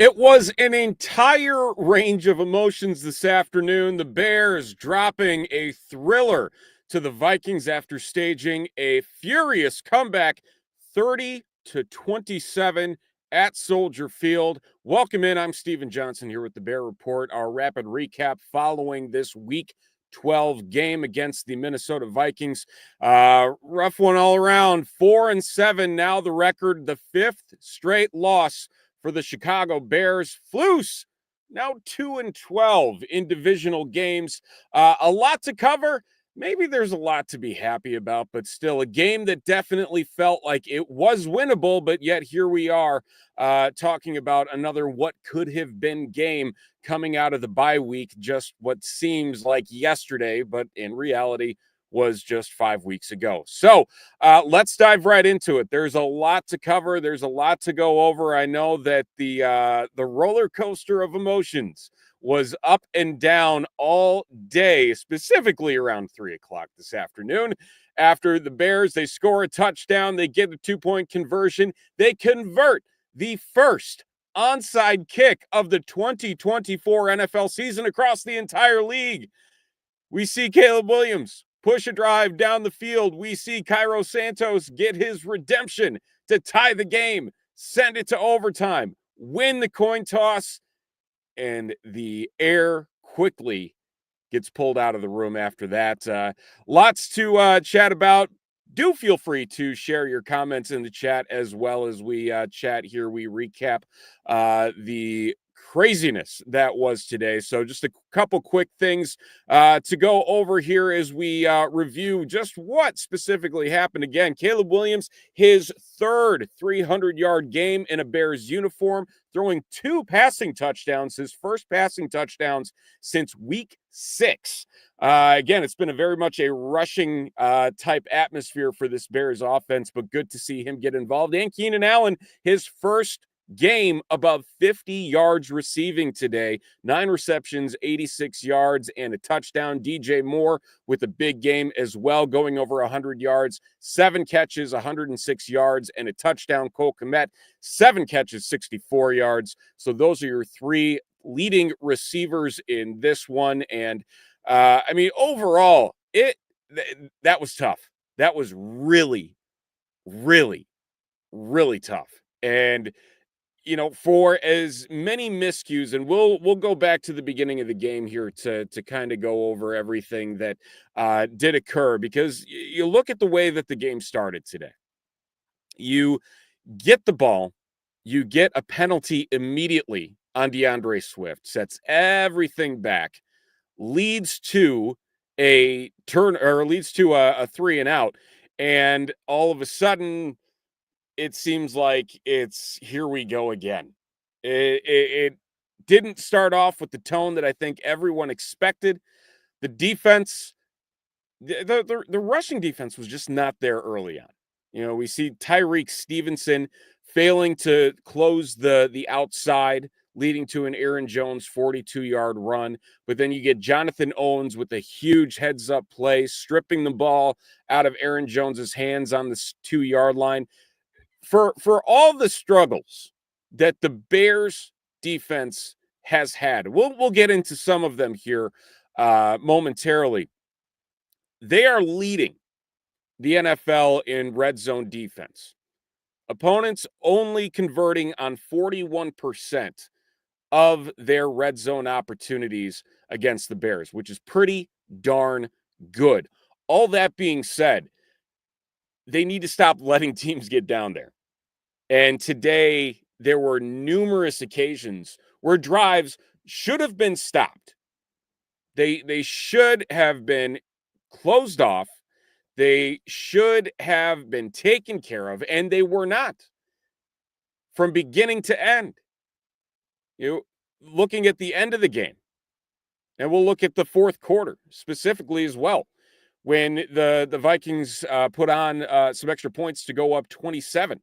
It was an entire range of emotions this afternoon. The Bears dropping a thriller to the Vikings after staging a furious comeback 30-27 at Soldier Field. Welcome in. I'm Steven Johnson here with the Bear Report, our rapid recap following this week 12 game against the Minnesota Vikings. Rough one all around. 4-7 now the record, the fifth straight loss for the Chicago Bears. Flus now 2-12 in divisional games. A lot to cover. Maybe there's a lot to be happy about, but still a game that definitely felt like it was winnable, but yet here we are talking about another what could have been game coming out of the bye week, just what seems like yesterday, but in reality was just 5 weeks ago. So let's dive right into it. There's a lot to cover. There's a lot to go over. I know that the roller coaster of emotions was up and down all day, specifically around 3 o'clock this afternoon. After the Bears, they score a touchdown, they get a 2-point conversion, they convert the first onside kick of the 2024 NFL season across the entire league. We see Caleb Williams push a drive down the field. We see Cairo Santos get his redemption to tie the game, send it to overtime, win the coin toss, and the air quickly gets pulled out of the room after that. Lots to chat about. Do feel free to share your comments in the chat as well as we chat here. We recap the craziness that was today. So just a couple quick things to go over here as we review just what specifically happened. Again, Caleb Williams, his third 300-yard game in a Bears uniform, throwing 2 passing touchdowns, his first passing touchdowns since week 6. Again, it's been a very much a rushing type atmosphere for this Bears offense, but good to see him get involved. And Keenan Allen, his first game above 50 yards receiving today, 9 receptions, 86 yards, and a touchdown. DJ Moore with a big game as well, going over 100 yards, 7 catches, 106 yards, and a touchdown. Cole Kmet, 7 catches, 64 yards. So those are your 3 leading receivers in this one. And overall, that was tough. That was really, really, really tough. And for as many miscues, and we'll go back to the beginning of the game here to kind of go over everything that did occur, because you look at the way that the game started today. You get the ball, you get a penalty immediately on DeAndre Swift, sets everything back, leads to a 3 and out, and all of a sudden it seems like it's here we go again. It didn't start off with the tone that I think everyone expected. The defense, the rushing defense was just not there early on. We see Tyreek Stevenson failing to close the outside, leading to an Aaron Jones 42-yard run. But then you get Jonathan Owens with a huge heads-up play, stripping the ball out of Aaron Jones's hands on the 2-yard line. For all the struggles that the Bears defense has had, we'll get into some of them here momentarily. They are leading the NFL in red zone defense. Opponents only converting on 41% of their red zone opportunities against the Bears, which is pretty darn good. All that being said, they need to stop letting teams get down there. And today, there were numerous occasions where drives should have been stopped. They should have been closed off. They should have been taken care of, and they were not. From beginning to end. Looking at the end of the game, and we'll look at the fourth quarter specifically as well, when the Vikings put on some extra points to go up 27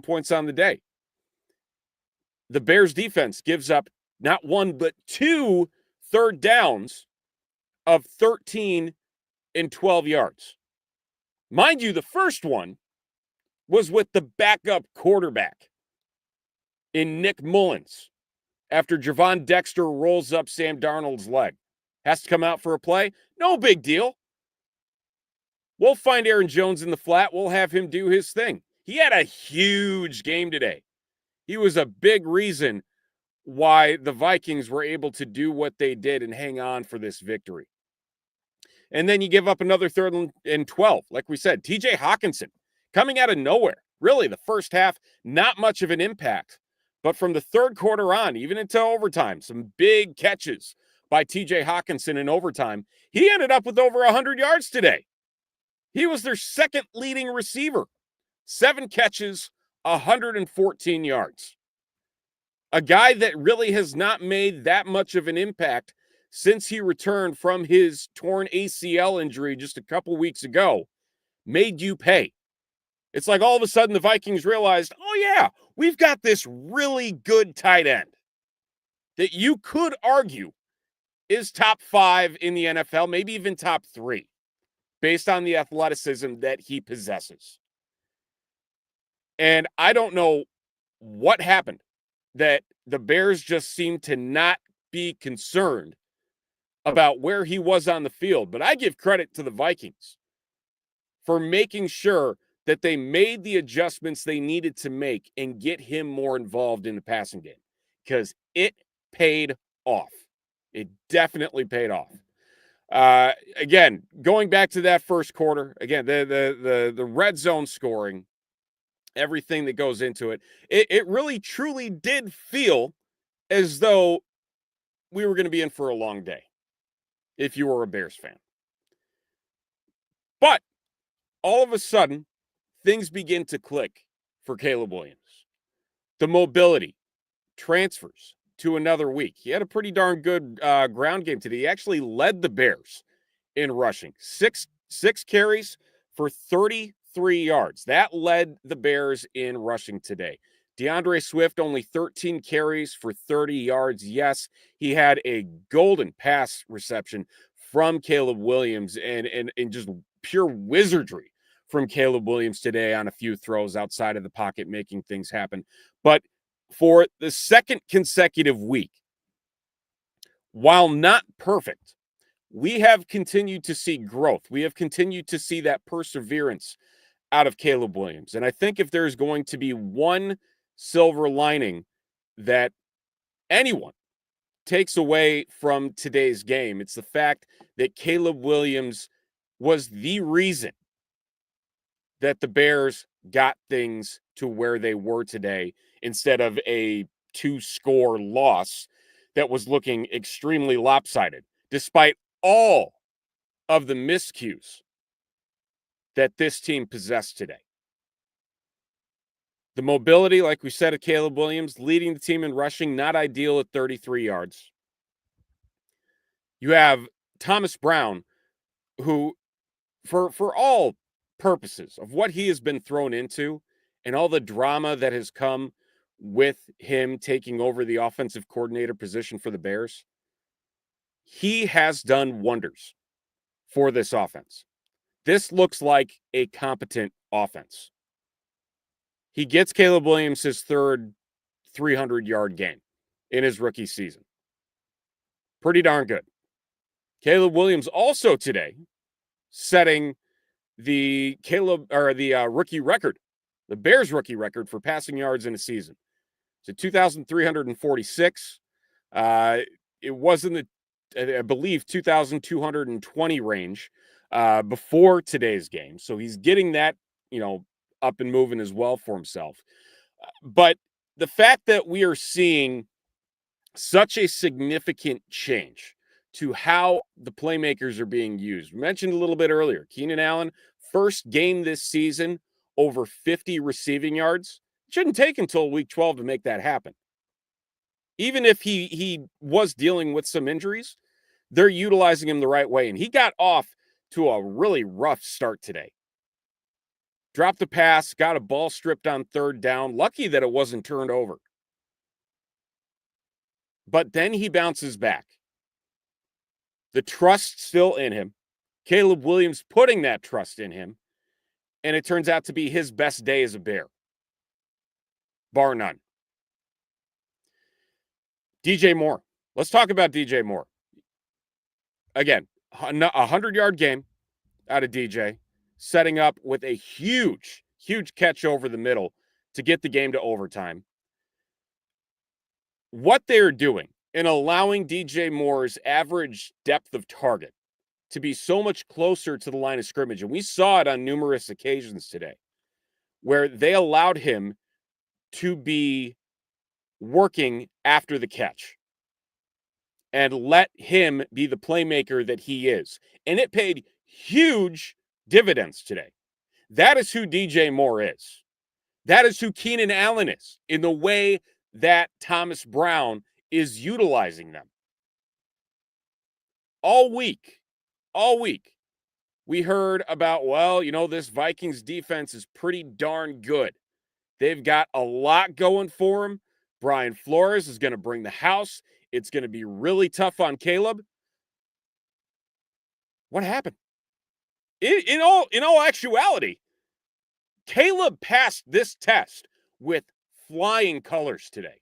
points on the day. The Bears defense gives up not 1, but 2 third downs of 13 and 12 yards. Mind you, the first one was with the backup quarterback. in Nick Mullins after Javon Dexter rolls up Sam Darnold's leg. Has to come out for a play? No big deal. We'll find Aaron Jones in the flat. We'll have him do his thing. He had a huge game today. He was a big reason why the Vikings were able to do what they did and hang on for this victory. And then you give up another 3rd and 12. Like we said, TJ Hawkinson coming out of nowhere. Really, the first half, not much of an impact. But from the third quarter on, even into overtime, some big catches by TJ Hawkinson in overtime. He ended up with over 100 yards today. He was their second leading receiver. 7 catches, 114 yards. A guy that really has not made that much of an impact since he returned from his torn ACL injury just a couple weeks ago, made you pay. It's like all of a sudden the Vikings realized, oh yeah, we've got this really good tight end that you could argue is top 5 in the NFL, maybe even top 3, based on the athleticism that he possesses. And I don't know what happened that the Bears just seemed to not be concerned about where he was on the field. But I give credit to the Vikings for making sure that they made the adjustments they needed to make and get him more involved in the passing game, because it paid off. It definitely paid off. Again, going back to that first quarter, again, the red zone scoring, everything that goes into it, it really truly did feel as though we were going to be in for a long day if you were a Bears fan. But all of a sudden, things begin to click for Caleb Williams. The mobility transfers to another week. He had a pretty darn good ground game today. He actually led the Bears in rushing. Six carries for 33 yards. That led the Bears in rushing today. DeAndre Swift, only 13 carries for 30 yards. Yes, he had a golden pass reception from Caleb Williams and just pure wizardry from Caleb Williams today on a few throws outside of the pocket, making things happen. But for the second consecutive week, while not perfect, we have continued to see growth. We have continued to see that perseverance out of Caleb Williams. And I think if there's going to be one silver lining that anyone takes away from today's game, it's the fact that Caleb Williams was the reason that the Bears got things to where they were today instead of a 2-score loss that was looking extremely lopsided, despite all of the miscues that this team possessed today. The mobility, like we said, of Caleb Williams, leading the team in rushing, not ideal at 33 yards. You have Thomas Brown, who, for all purposes of what he has been thrown into and all the drama that has come with him taking over the offensive coordinator position for the Bears, he has done wonders for this offense. This looks like a competent offense. He gets Caleb Williams his third 300-yard game in his rookie season. Pretty darn good. Caleb Williams also today setting the rookie record, the Bears rookie record for passing yards in a season. It's 2,346. It was in the, I believe, 2,220 range before today's game. So he's getting that, up and moving as well for himself. But the fact that we are seeing such a significant change to how the playmakers are being used. We mentioned a little bit earlier, Keenan Allen, first game this season, over 50 receiving yards. Shouldn't take until week 12 to make that happen. Even if he was dealing with some injuries, they're utilizing him the right way. And he got off to a really rough start today. Dropped the pass, got a ball stripped on third down. Lucky that it wasn't turned over. But then he bounces back. The trust still in him. Caleb Williams putting that trust in him. And it turns out to be his best day as a Bear. Bar none. DJ Moore. Let's talk about DJ Moore. Again, a 100-yard game out of DJ, setting up with a huge, huge catch over the middle to get the game to overtime. What they're doing in allowing DJ Moore's average depth of target to be so much closer to the line of scrimmage, and we saw it on numerous occasions today, where they allowed him to be working after the catch and let him be the playmaker that he is. And it paid huge dividends today. That is who DJ Moore is. That is who Keenan Allen is in the way that Thomas Brown is utilizing them. All week, we heard about, well, this Vikings defense is pretty darn good. They've got a lot going for them. Brian Flores is going to bring the house. It's going to be really tough on Caleb. What happened? In all actuality, Caleb passed this test with flying colors today.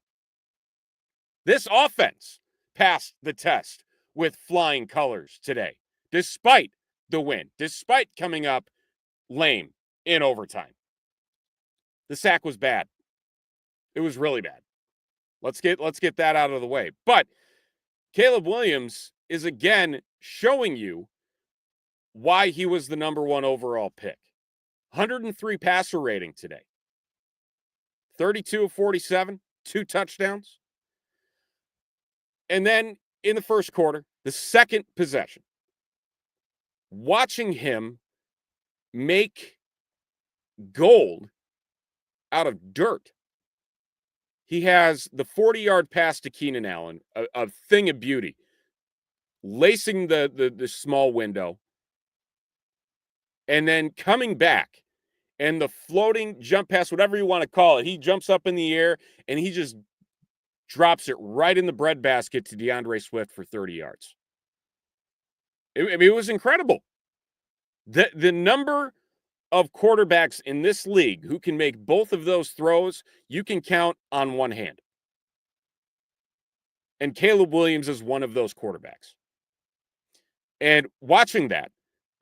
This offense passed the test with flying colors today, despite the win, despite coming up lame in overtime. The sack was bad. It was really bad. Let's get that out of the way. But Caleb Williams is again showing you why he was the number 1 overall pick. 103 passer rating today. 32 of 47, 2 touchdowns. And then in the first quarter, the second possession, watching him make gold out of dirt. He has the 40-yard pass to Keenan Allen, a thing of beauty, lacing the small window, and then coming back, and the floating jump pass, whatever you want to call it, he jumps up in the air, and he just drops it right in the breadbasket to DeAndre Swift for 30 yards. It was incredible. The number of quarterbacks in this league who can make both of those throws, you can count on one hand. And Caleb Williams is one of those quarterbacks. And watching that,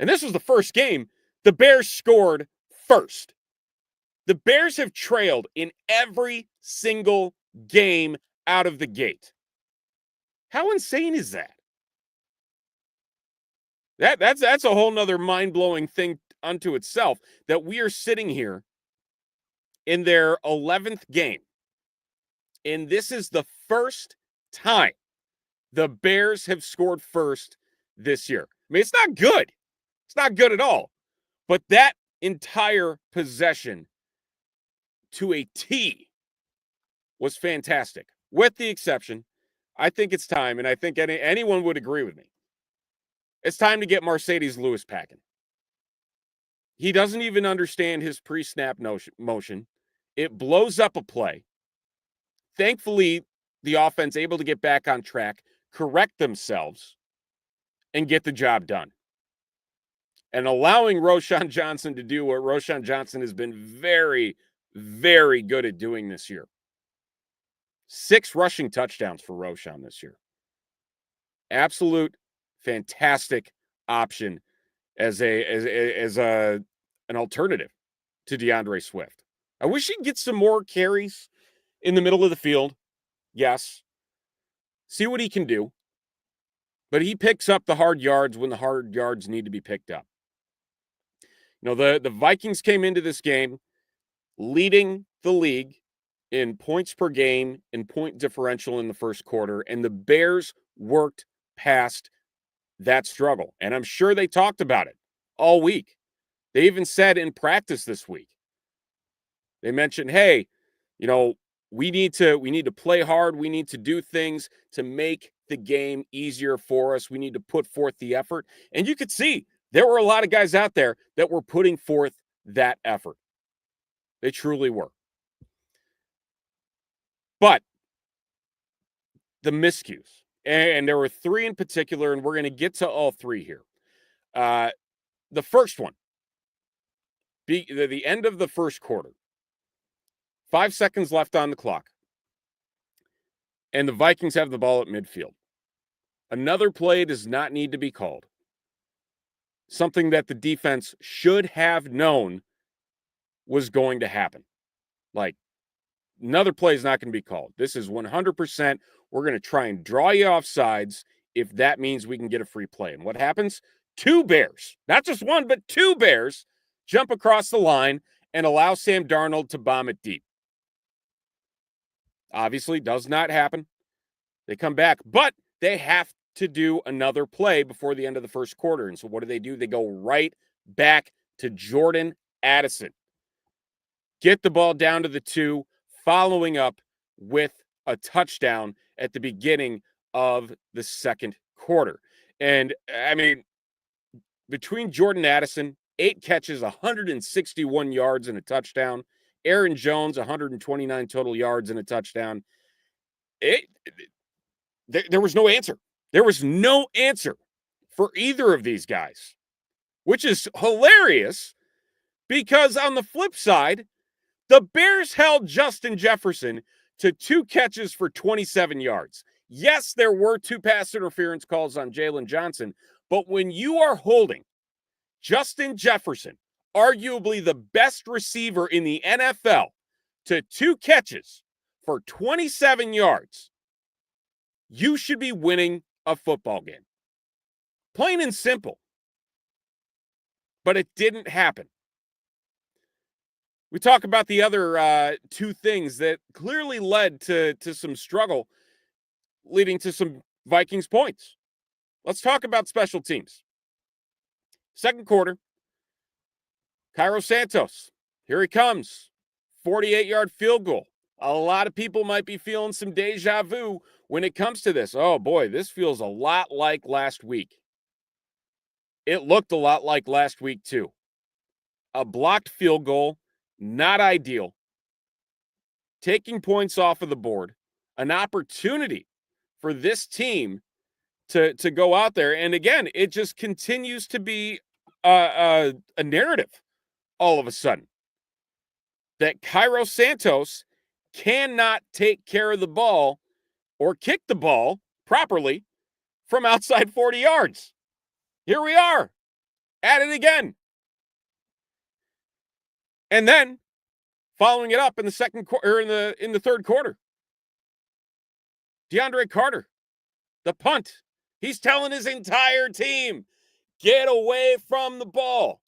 and this was the first game, the Bears scored first. The Bears have trailed in every single game out of the gate. How insane is that? That's a whole nother mind-blowing thing unto itself, that we are sitting here in their 11th game, and this is the first time the Bears have scored first this year. I mean, it's not good. It's not good at all. But that entire possession to a T was fantastic. With the exception, I think it's time, and I think anyone would agree with me, it's time to get Mercedes Lewis packing. He doesn't even understand his pre-snap motion. It blows up a play. Thankfully, the offense able to get back on track, correct themselves, and get the job done. And allowing Roschon Johnson to do what Roschon Johnson has been very, very good at doing this year. 6 rushing touchdowns for Roschon this year. Absolute fantastic option as an alternative to DeAndre Swift. I wish he'd get some more carries in the middle of the field. Yes. See what he can do. But he picks up the hard yards when the hard yards need to be picked up. The Vikings came into this game leading the league in points per game and point differential in the first quarter, and the Bears worked past that struggle. And I'm sure they talked about it all week. They even said in practice this week, they mentioned, hey, we need to play hard. We need to do things to make the game easier for us. We need to put forth the effort. And you could see there were a lot of guys out there that were putting forth that effort. They truly were. But the miscues, and there were 3 in particular, and we're going to get to all 3 here. The first one, the end of the first quarter, 5 seconds left on the clock. and the Vikings have the ball at midfield. Another play does not need to be called. Something that the defense should have known was going to happen. Like, another play is not going to be called. This is 100%. We're going to try and draw you off sides if that means we can get a free play. And what happens? Two Bears, not just one, but two Bears jump across the line and allow Sam Darnold to bomb it deep. Obviously, does not happen. They come back, but they have to do another play before the end of the first quarter. And so what do? They go right back to Jordan Addison. Get the ball down to the 2, following up with a touchdown at the beginning of the second quarter. And, I mean, between Jordan Addison, 8 catches, 161 yards and a touchdown. Aaron Jones, 129 total yards and a touchdown. There was no answer. There was no answer for either of these guys, which is hilarious because on the flip side, the Bears held Justin Jefferson to 2 catches for 27 yards. Yes, there were 2 pass interference calls on Jalen Johnson, but when you are holding Justin Jefferson, arguably the best receiver in the NFL, to 2 catches for 27 yards, you should be winning a football game. Plain and simple. But it didn't happen. We talk about the other 2 things that clearly led to some struggle, leading to some Vikings points. Let's talk about special teams. Second quarter, Cairo Santos, here he comes. 48-yard field goal. A lot of people might be feeling some deja vu when it comes to this. Oh boy, this feels a lot like last week. It looked a lot like last week too. A blocked field goal, not ideal. Taking points off of the board, an opportunity for this team to go out there. And again, it just continues to be a narrative all of a sudden that Cairo Santos cannot take care of the ball or kick the ball properly from outside 40 yards. Here we are at it again. And then following it up in the second quarter, in the third quarter, DeAndre Carter, the punt. He's telling his entire team, get away from the ball.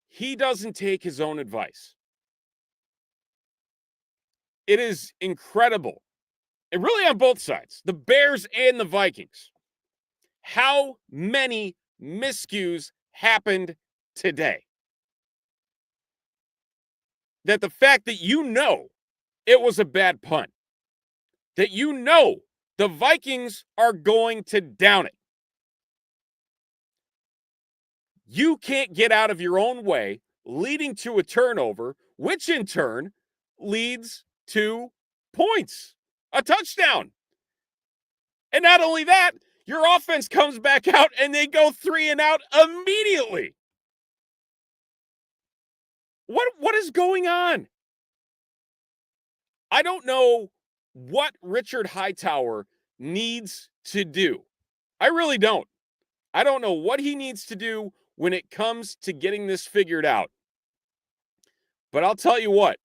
He doesn't take his own advice. It is incredible. And really on both sides, the Bears and the Vikings. How many miscues happened today? That the fact that you know it was a bad punt, that you know the Vikings are going to down it. You can't get out of your own way, leading to a turnover, which in turn leads to points, a touchdown. And not only that, your offense comes back out and they go 3 and out immediately. What is going on? I don't know what Richard Hightower needs to do. I really don't. I don't know what he needs to do when it comes to getting this figured out. But I'll tell you what.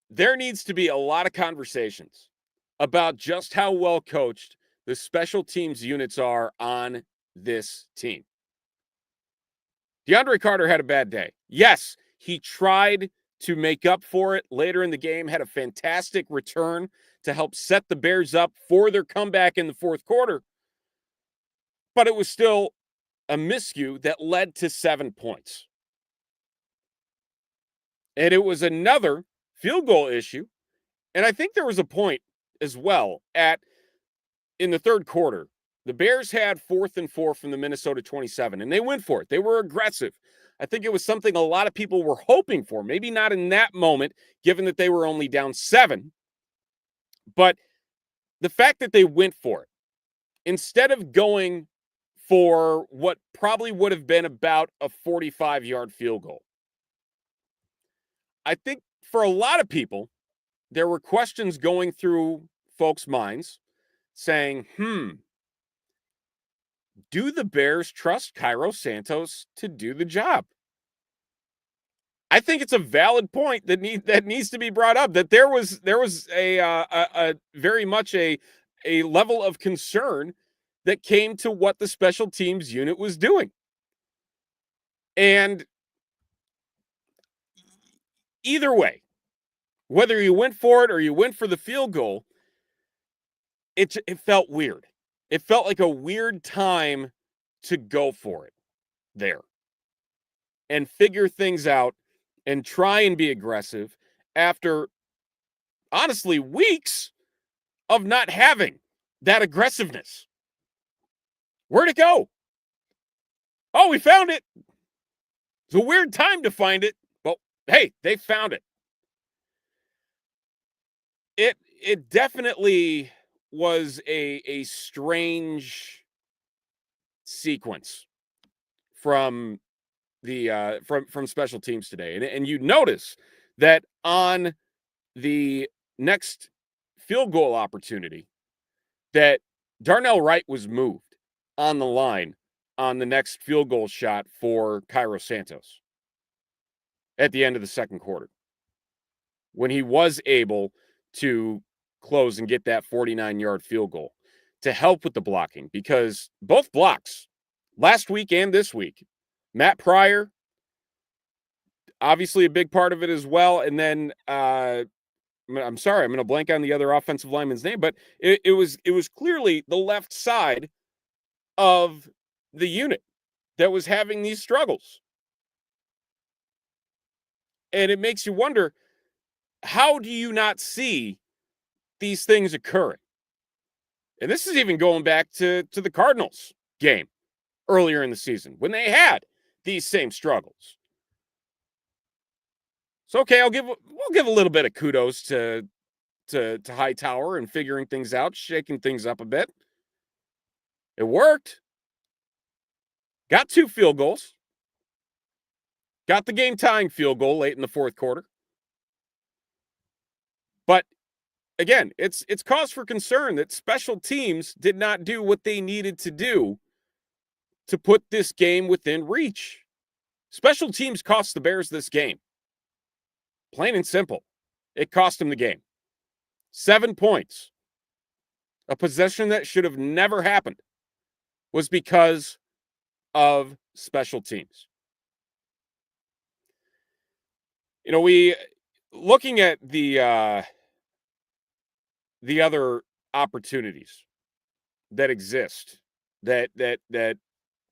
There needs to be a lot of conversations about just how well coached the special teams units are on this team. DeAndre Carter had a bad day. Yes, he tried to make up for it later in the game, had a fantastic return to help set the Bears up for their comeback in the fourth quarter. But it was still a miscue that led to 7 points. And it was another field goal issue. And I think there was a point as well in the third quarter. The Bears had 4th and 4 from the Minnesota 27, and they went for it. They were aggressive. I think it was something a lot of people were hoping for. Maybe not in that moment, given that they were only down 7. But the fact that they went for it, instead of going for what probably would have been about a 45-yard field goal. I think for a lot of people, there were questions going through folks' minds saying, do the Bears trust Cairo Santos to do the job? I think it's a valid point that needs to be brought up. That there was a very much a level of concern that came to what the special teams unit was doing, and either way, whether you went for it or you went for the field goal, it felt weird. It felt like a weird time to go for it there and figure things out and try and be aggressive after, honestly, weeks of not having that aggressiveness. Where'd it go? Oh, we found it. It's a weird time to find it, but hey, they found it. It definitely was a strange sequence from the from special teams today. And you notice that on the next field goal opportunity that Darnell Wright was moved on the line on the next field goal shot for Cairo Santos at the end of the second quarter, when he was able to close and get that 49-yard field goal to help with the blocking, because both blocks last week and this week, Matt Pryor, obviously a big part of it as well. And then I'm sorry, I'm going to blank on the other offensive lineman's name, but it was clearly the left side of the unit that was having these struggles. And it makes you wonder, how do you not see these things occurring? And this is even going back to the Cardinals game earlier in the season when they had these same struggles. So okay, we'll give a little bit of kudos to Hightower and figuring things out, shaking things up a bit. It worked. Got 2 field goals. Got the game tying field goal late in the fourth quarter. But again, it's cause for concern that special teams did not do what they needed to do to put this game within reach. Special teams cost the Bears this game. Plain and simple. It cost them the game. 7 points. A possession that should have never happened was because of special teams. You know, we looking at the other opportunities that exist that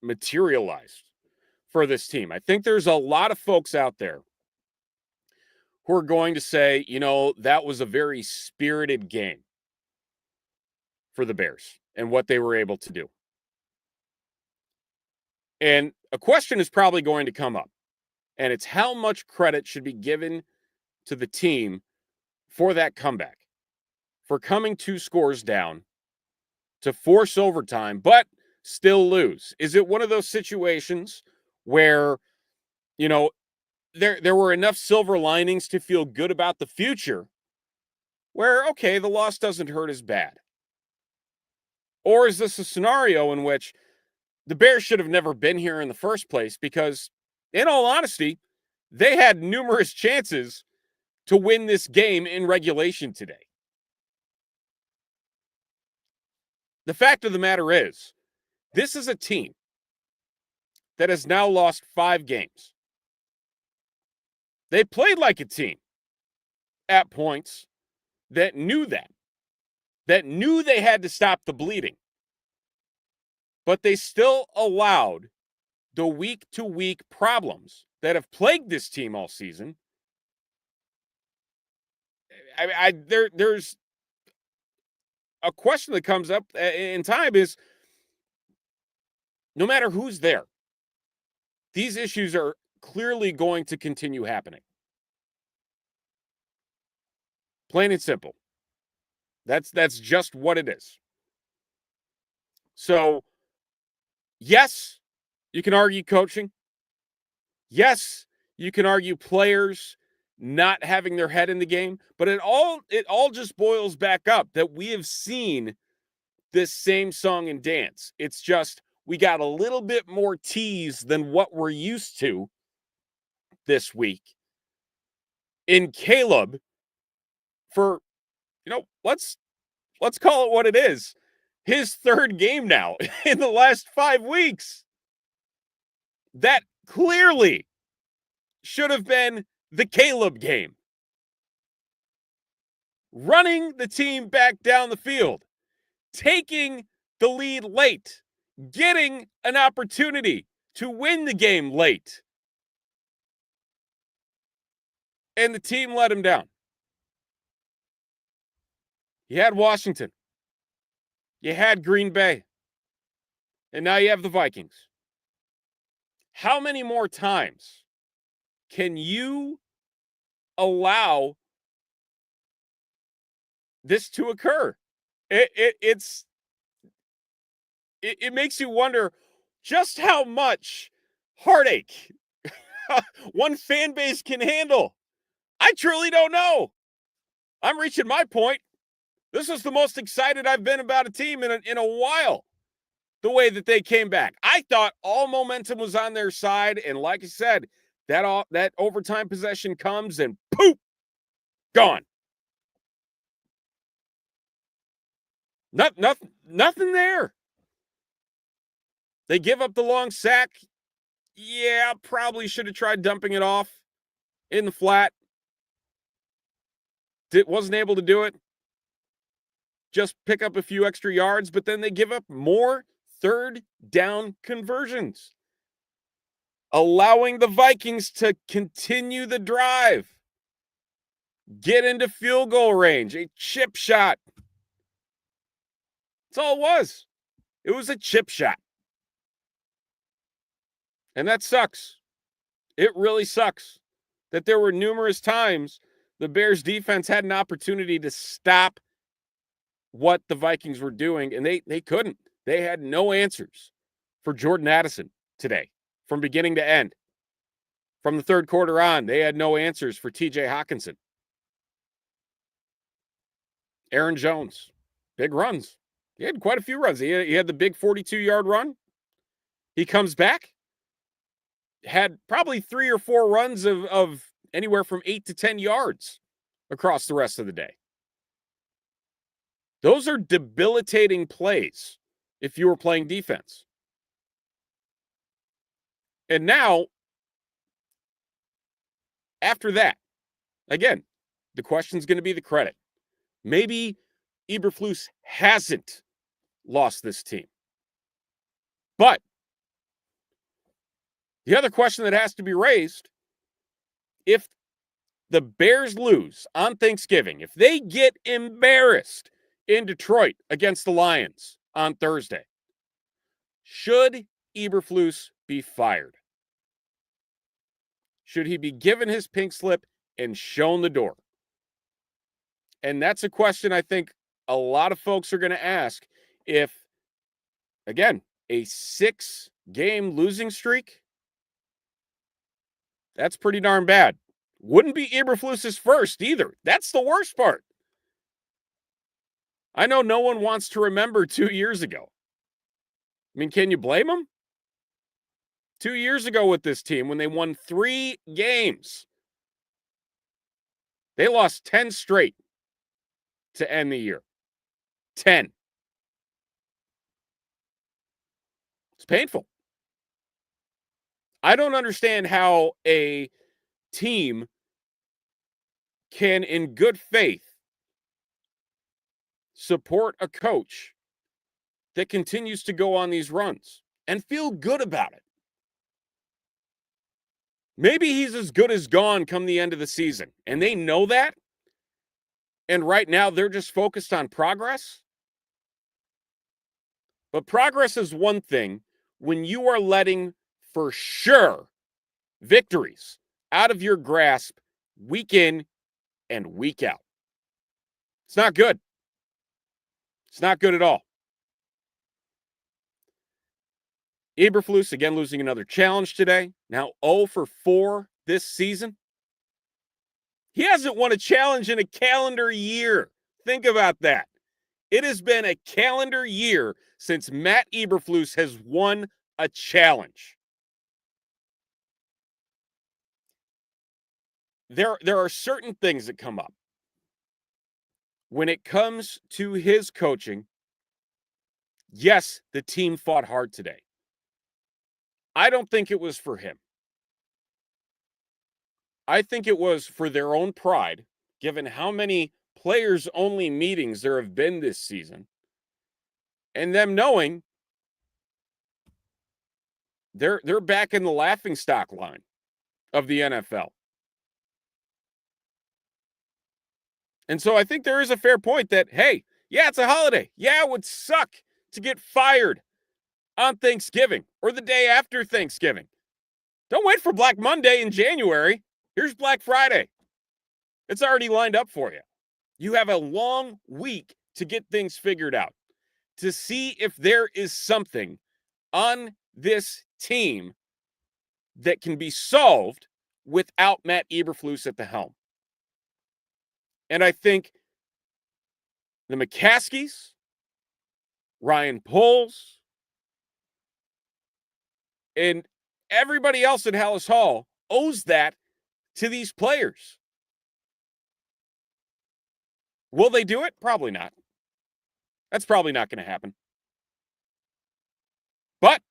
materialized for this team. I think there's a lot of folks out there who are going to say, you know, that was a very spirited game for the Bears and what they were able to do. And a question is probably going to come up, and it's how much credit should be given to the team for that comeback, for coming 2 scores down to force overtime, but still lose. Is it one of those situations where, you know, there were enough silver linings to feel good about the future where, okay, the loss doesn't hurt as bad? Or is this a scenario in which the Bears should have never been here in the first place because, in all honesty, they had numerous chances to win this game in regulation today? The fact of the matter is, this is a team that has now lost 5 games. They played like a team at points that knew they had to stop the bleeding. But they still allowed the week-to-week problems that have plagued this team all season. There's a question that comes up in time is, no matter who's there, these issues are clearly going to continue happening. Plain and simple. That's just what it is. So, yes, you can argue coaching. Yes, you can argue players not having their head in the game, but it all just boils back up that we have seen this same song and dance. It's just we got a little bit more tease than what we're used to this week. In Caleb, for let's call it what it is. His third game now in the last 5 weeks. That clearly should have been the Caleb game. Running the team back down the field, taking the lead late, getting an opportunity to win the game late. And the team let him down. You had Washington. You had Green Bay. And now you have the Vikings. How many more times can you allow this to occur? It makes you wonder just how much heartache one fan base can handle. I truly don't know. I'm reaching my point. This is the most excited I've been about a team in a while. The way that they came back. I thought all momentum was on their side, and like I said, that overtime possession comes and poof, gone. Nothing there. They give up the long sack. Yeah, probably should have tried dumping it off in the flat. Wasn't able to do it. Just pick up a few extra yards, but then they give up more third down conversions, allowing the Vikings to continue the drive, get into field goal range, a chip shot. That's all it was. It was a chip shot. And that sucks. It really sucks that there were numerous times the Bears defense had an opportunity to stop what the Vikings were doing, and they couldn't. They had no answers for Jordan Addison today from beginning to end. From the third quarter on, they had no answers for TJ Hockenson. Aaron Jones, big runs. He had quite a few runs. He had the big 42-yard run. He comes back, had probably 3 or 4 runs of anywhere from 8 to 10 yards across the rest of the day. Those are debilitating plays if you were playing defense. And now, after that, again, the question's going to be the credit. Maybe Eberflus hasn't lost this team. But the other question that has to be raised, if the Bears lose on Thanksgiving, if they get embarrassed in Detroit against the Lions on Thursday, should Eberflus be fired? Should he be given his pink slip and shown the door? And that's a question I think a lot of folks are going to ask if, again, a 6-game losing streak, that's pretty darn bad. Wouldn't be Eberflus's first either. That's the worst part. I know no one wants to remember 2 years ago. I mean, can you blame them? 2 years ago with this team, when they won 3 games, they lost 10 straight to end the year. 10. It's painful. I don't understand how a team can, in good faith, support a coach that continues to go on these runs and feel good about it. Maybe he's as good as gone come the end of the season, and they know that. And right now, they're just focused on progress. But progress is one thing when you are letting, for sure, victories out of your grasp week in and week out. It's not good. It's not good at all. Eberflus, again, losing another challenge today. Now 0 for 4 this season. He hasn't won a challenge in a calendar year. Think about that. It has been a calendar year since Matt Eberflus has won a challenge. There are certain things that come up. When it comes to his coaching, yes, the team fought hard today. I don't think it was for him. I think it was for their own pride, given how many players-only meetings there have been this season, and them knowing they're back in the laughingstock line of the NFL. And so I think there is a fair point that, hey, yeah, it's a holiday. Yeah, it would suck to get fired on Thanksgiving or the day after Thanksgiving. Don't wait for Black Monday in January. Here's Black Friday. It's already lined up for you. You have a long week to get things figured out, to see if there is something on this team that can be solved without Matt Eberflus at the helm. And I think the McCaskies, Ryan Poles, and everybody else at Hallis Hall owes that to these players. Will they do it? Probably not. That's probably not going to happen. But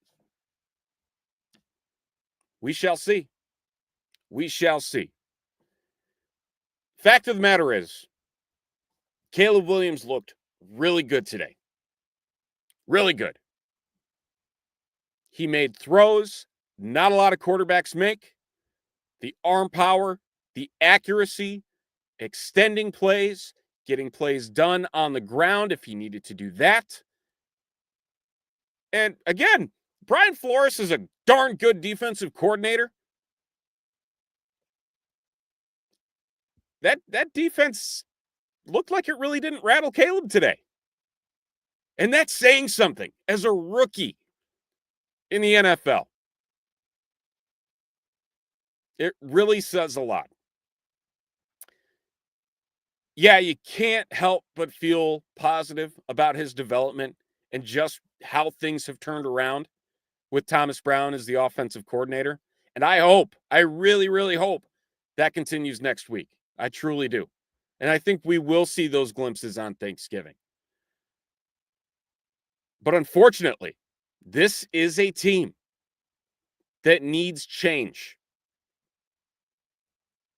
we shall see. We shall see. Fact of the matter is, Caleb Williams looked really good today. Really good. He made throws not a lot of quarterbacks make. The arm power, the accuracy, extending plays, getting plays done on the ground if he needed to do that. And again, Brian Flores is a darn good defensive coordinator. That defense looked like it really didn't rattle Caleb today. And that's saying something as a rookie in the NFL. It really says a lot. Yeah, you can't help but feel positive about his development and just how things have turned around with Thomas Brown as the offensive coordinator. And I really, really hope that continues next week. I truly do. And I think we will see those glimpses on Thanksgiving. But unfortunately, this is a team that needs change.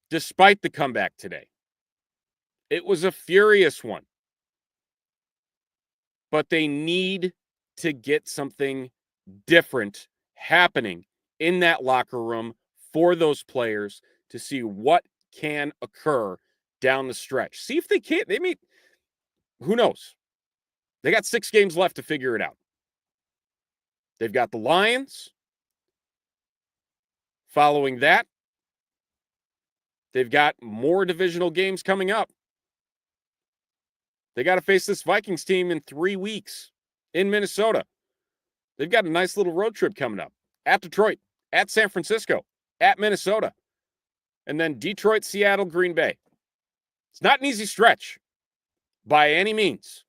Despite the comeback today, it was a furious one. But they need to get something different happening in that locker room for those players to see what can occur down the stretch. See if they can't. They mean, who knows? They got 6 games left to figure it out. They've got the Lions. Following that, they've got more divisional games coming up. They got to face this Vikings team in 3 weeks in Minnesota. They've got a nice little road trip coming up at Detroit, at San Francisco, at Minnesota, and then Detroit, Seattle, Green Bay. It's not an easy stretch by any means,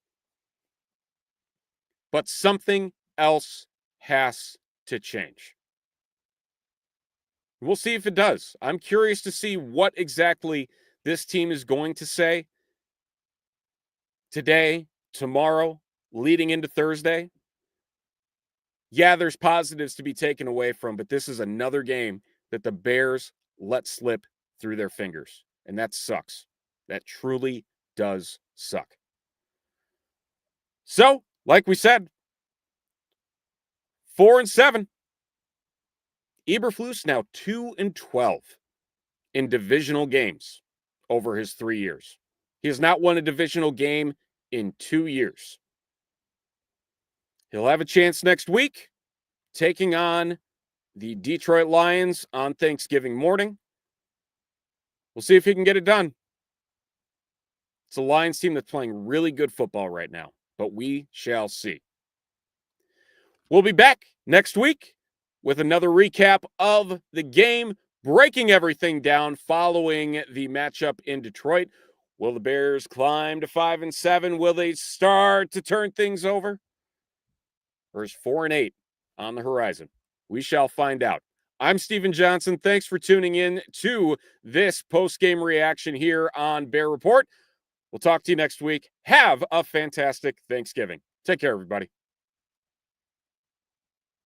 but something else has to change. We'll see if it does. I'm curious to see what exactly this team is going to say today, tomorrow, leading into Thursday. Yeah, there's positives to be taken away from, but this is another game that the Bears let slip through their fingers, and that sucks. That truly does suck. So, like we said, 4-7. Eberflus now 2-12 in divisional games over his 3 years. He has not won a divisional game in 2 years. He'll have a chance next week taking on the Detroit Lions on Thanksgiving morning. We'll see if he can get it done. It's a Lions team that's playing really good football right now, but we shall see. We'll be back next week with another recap of the game breaking everything down following the matchup in Detroit. Will the Bears climb to 5-7? Will they start to turn things over? Or is 4-8 on the horizon? We shall find out. I'm Steven Johnson. Thanks for tuning in to this post-game reaction here on Bear Report. We'll talk to you next week. Have a fantastic Thanksgiving. Take care, everybody.